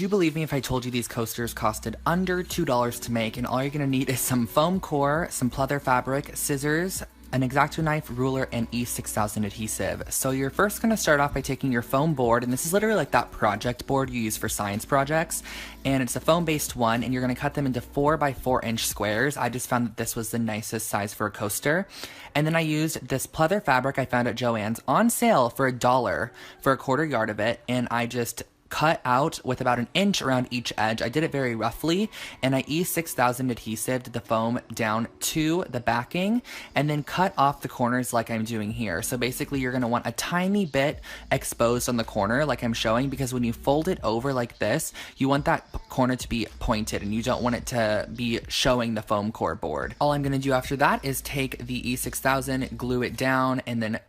you believe me if I told you these coasters costed under $2 to make, and all you're gonna need is some foam core, some pleather fabric, scissors, an X-Acto knife, ruler, and E6000 adhesive. So you're first gonna start off by taking your foam board, and this is literally like that project board you use for science projects, and it's a foam-based one, and you're gonna cut them into 4x4-inch squares. I just found that this was the nicest size for a coaster. And then I used this pleather fabric I found at Joann's on sale for $1 for a quarter yard of it, and I just cut out with about an inch around each edge. I did it very roughly, and I E6000 adhesived the foam down to the backing and then cut off the corners like I'm doing here. So basically you're gonna want a tiny bit exposed on the corner like I'm showing, because when you fold it over like this, you want that corner to be pointed and you don't want it to be showing the foam core board. All I'm gonna do after that is take the E6000, glue it down, and then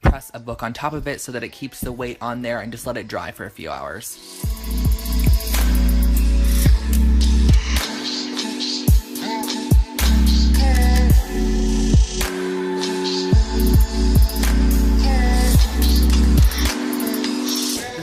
press a book on top of it so that it keeps the weight on there, and just let it dry for a few hours.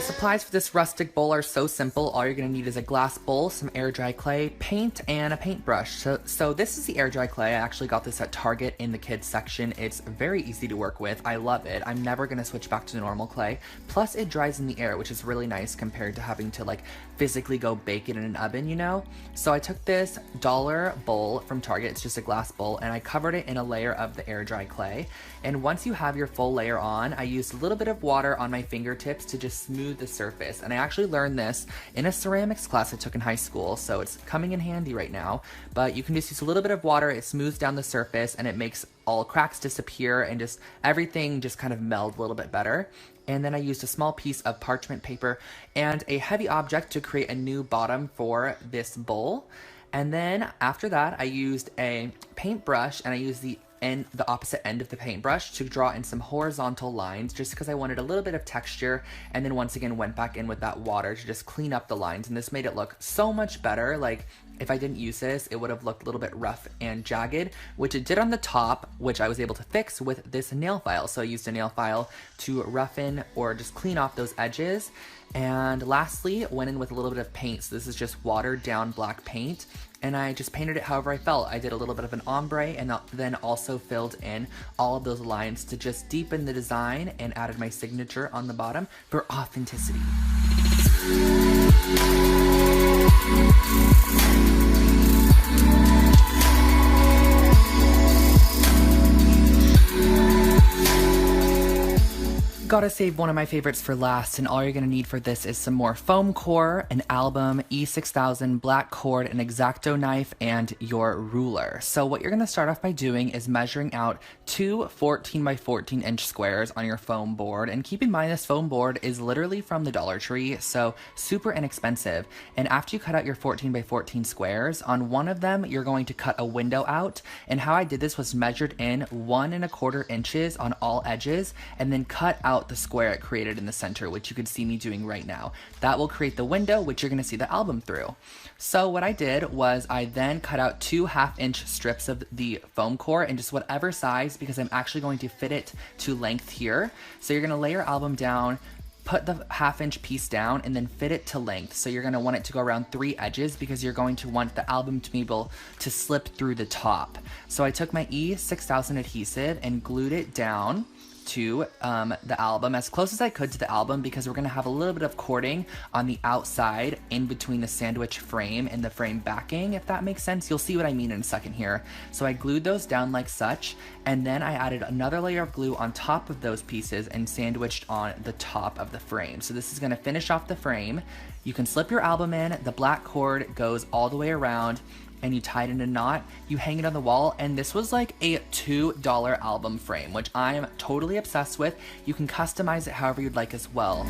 Supplies for this rustic bowl are so simple. All you're gonna need is a glass bowl, some air dry clay, paint, and a paintbrush. So this is the air dry clay. I actually got this at Target in the kids section. It's very easy to work with. I love it. I'm never gonna switch back to the normal clay. Plus it dries in the air, which is really nice compared to having to like physically go bake it in an oven, you know? So I took this dollar bowl from Target, it's just a glass bowl, and I covered it in a layer of the air dry clay. And once you have your full layer on, I used a little bit of water on my fingertips to just smooth the surface. And I actually learned this in a ceramics class I took in high school, so it's coming in handy right now. But you can just use a little bit of water, it smooths down the surface, and it makes all cracks disappear and just everything just kind of meld a little bit better. And then I used a small piece of parchment paper and a heavy object to create a new bottom for this bowl. And then after that, I used a paintbrush, and I used the opposite end of the paintbrush to draw in some horizontal lines, just because I wanted a little bit of texture, and then once again went back in with that water to just clean up the lines, and this made it look so much better. Like if I didn't use this, it would have looked a little bit rough and jagged, which it did on the top, which I was able to fix with this nail file. So I used a nail file to roughen or just clean off those edges. And lastly, went in with a little bit of paint. So this is just watered down black paint, and I just painted it however I felt. I did a little bit of an ombre, and then also filled in all of those lines to just deepen the design, and added my signature on the bottom for authenticity. Gotta save one of my favorites for last, and all you're gonna need for this is some more foam core, an album, E6000, black cord, an X-Acto knife, and your ruler. So what you're gonna start off by doing is measuring out two 14x14-inch squares on your foam board, and keep in mind this foam board is literally from the Dollar Tree, so super inexpensive. And after you cut out your 14x14 squares, on one of them you're going to cut a window out, and how I did this was measured in 1¼ inches on all edges, and then cut out the square it created in the center, which you can see me doing right now. That will create the window, which you're gonna see the album through. So what I did was I then cut out 2 1/2-inch strips of the foam core in just whatever size, because I'm actually going to fit it to length here. So you're gonna lay your album down, put the 1/2-inch piece down, and then fit it to length. So you're gonna want it to go around 3 edges, because you're going to want the album to be able to slip through the top. So I took my E6000 adhesive and glued it down to the album, as close as I could to the album, because we're gonna have a little bit of cording on the outside in between the sandwich frame and the frame backing, if that makes sense. You'll see what I mean in a second here. So I glued those down like such, and then I added another layer of glue on top of those pieces and sandwiched on the top of the frame. So this is gonna finish off the frame. You can slip your album in, the black cord goes all the way around, and you tie it in a knot, you hang it on the wall, and this was like a $2 album frame, which I am totally obsessed with. You can customize it however you'd like as well.